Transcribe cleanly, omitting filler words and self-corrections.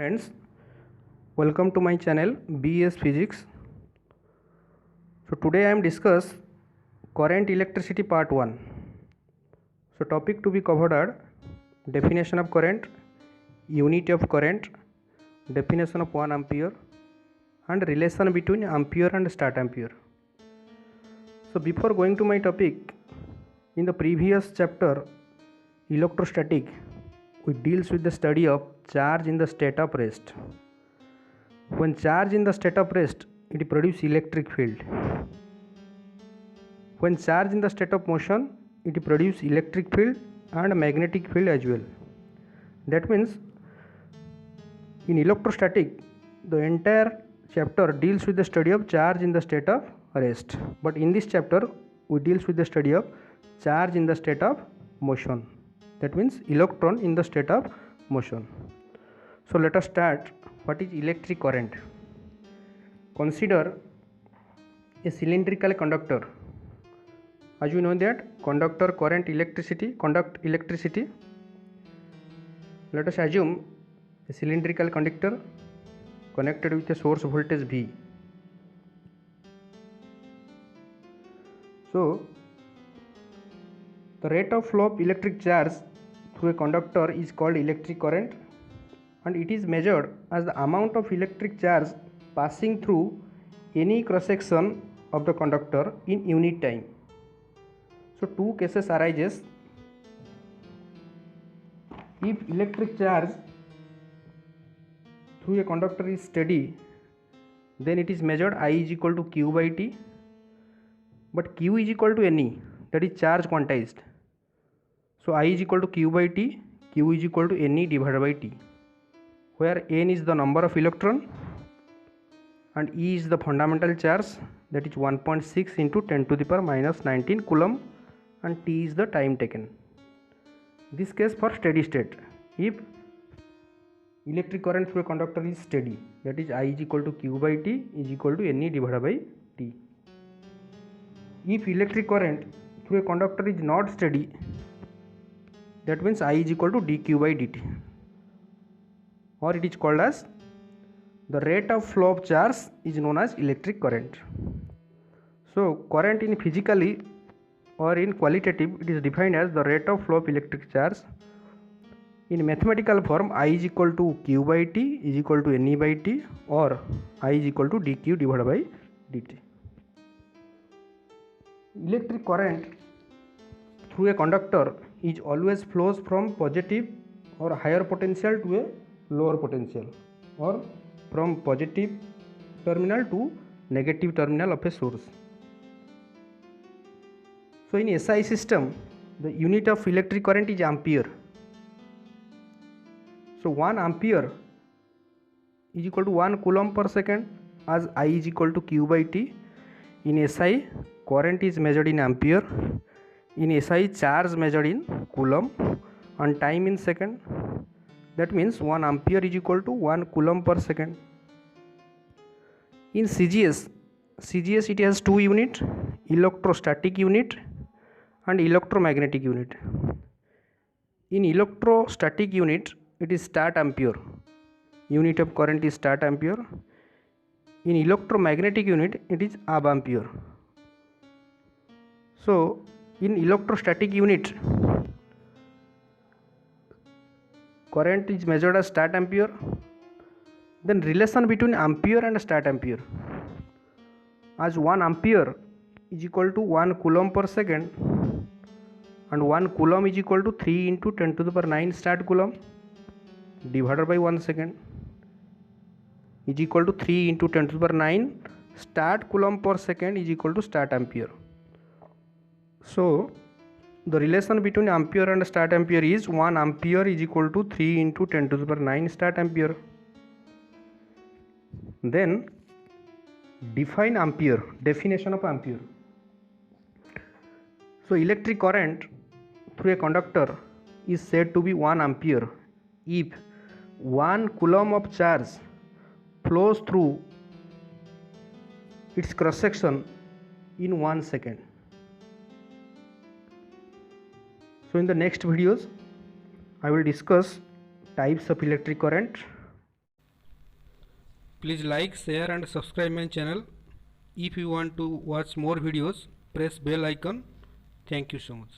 Friends, welcome to my channel BS Physics. So today I am discuss current electricity part 1. So topic to be covered are definition of current, unit of current, definition of 1 ampere and relation between ampere and start ampere. So before going to my topic, in the previous chapter electrostatic, we deals with the study of charge in the state of rest. When charge in the state of rest, it produces electric field. When charge in the state of motion, it produces electric field and magnetic field as well. That means in electrostatic, the entire chapter deals with the study of charge in the state of rest. But in this chapter, we deals with the study of charge in the state of motion. That means electron in the state of motion. So let us start. What is electric current? Consider a cylindrical conductor. As you know that conductor conduct electricity. Let us assume a cylindrical conductor connected with a source voltage V. So the rate of flow of electric charge through a conductor is called electric current, and it is measured as the amount of electric charge passing through any cross section of the conductor in unit time. So two cases arises. If electric charge through a conductor is steady, then it is measured I is equal to Q by T, but Q is equal to NE, that is charge quantized. So I is equal to Q by T, Q is equal to NE divided by T, where N is the number of electron and E is the fundamental charge, that is 1.6 into 10 to the power minus 19 coulomb, and T is the time taken. This case for steady state, if electric current through a conductor is steady, that is I is equal to Q by T is equal to NE divided by T. If electric current through a conductor is not steady, that means I is equal to dQ by dt, or it is called as the rate of flow of charge is known as electric current. So current in physically or in qualitative, it is defined as the rate of flow of electric charge. In mathematical form, I is equal to Q by T is equal to NE by T, or I is equal to dQ divided by dt. Electric current through a conductor is always flows from positive or higher potential to a lower potential, or from positive terminal to negative terminal of a source. So in SI system, the unit of electric current is ampere. So 1 ampere is equal to 1 coulomb per second, as I is equal to Q by T. In SI, current is measured in ampere. In SI, charge measured in coulomb and time in second. That means 1 ampere is equal to 1 coulomb per second. In CGS it has two units, electrostatic unit and electromagnetic unit. In electrostatic unit, it is start ampere. Unit of current is start ampere. In electromagnetic unit, it is ab ampere. So in electrostatic unit, current is measured as start ampere. Then relation between ampere and start ampere, as 1 ampere is equal to 1 coulomb per second, and 1 coulomb is equal to 3 into 10 to the power 9 start coulomb divided by 1 second is equal to 3 into 10 to the power 9 start coulomb per second is equal to start ampere. So the relation between ampere and start ampere is 1 ampere is equal to 3 into 10 to the power 9 start ampere. Then define ampere, definition of ampere. So electric current through a conductor is said to be 1 ampere if 1 coulomb of charge flows through its cross section in 1 second. So in the next videos, I will discuss types of electric current, Please like, share and subscribe my channel. If you want to watch more videos, press bell icon. Thank you so much.